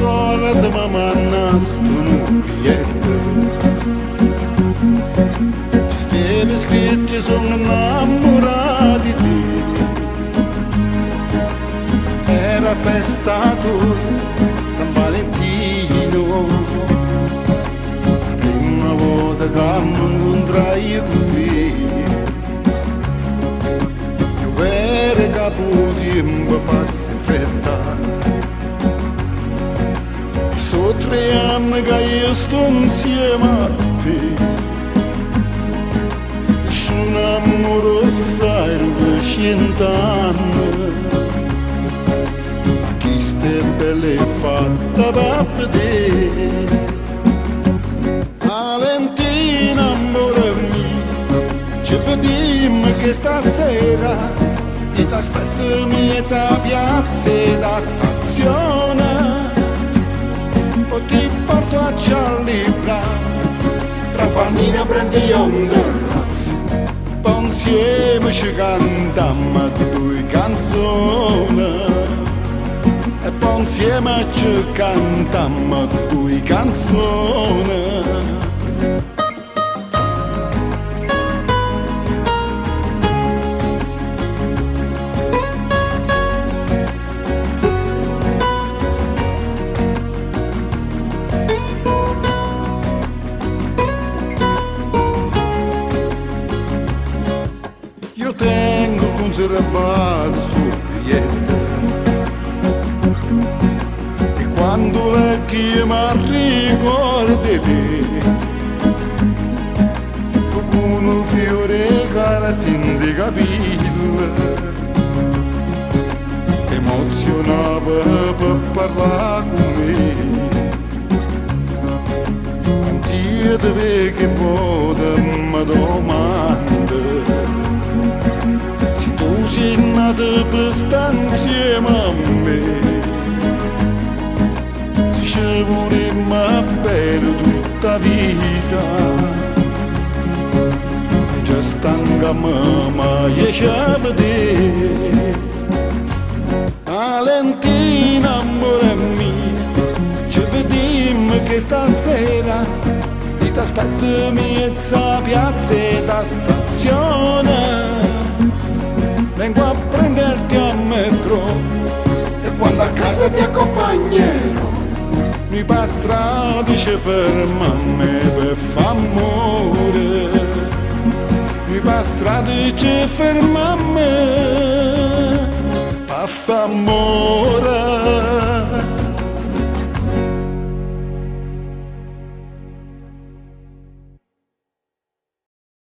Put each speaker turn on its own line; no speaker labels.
ricorda mamma sto un biglietto. Ci steve scritto sono innamorato di te. Era festa tua, San Valentino, la prima volta che mi incontrai con te. Io vero capo tempo passa in fretta. Sono 3 anni che io sto insieme a te. Nessun amore sai per 100 anni. Ma chi ste belle fatta per vedere. Valentina, amore mio, ci vediamo che stasera e t'aspetto miezza piazza da stazione. Poi ti porto a Charlie Brown, tra palmina prendi un terrazzo, poi insieme ci cantiamo 2 canzoni, e poi insieme ci cantiamo 2 canzoni. Io tengo conservato sto biglietto e quando la chiama ricorda te, come un fiore che tende capille, emozionava per parlare con me. Antia te che vuoi mi domanda se tu sei nata per stare insieme a me, se ci volemmo bene tutta la vita, già stanca mai ci vedere. Valentina, amore mio, ci vediamo che stasera e t'aspetto miezza piazza da stazione. Vengo a prenderti a metro e quando a casa ti accompagnerò, mi per strada ci fermammo per f'amore. Mi per strada ci fermammo per f'amore.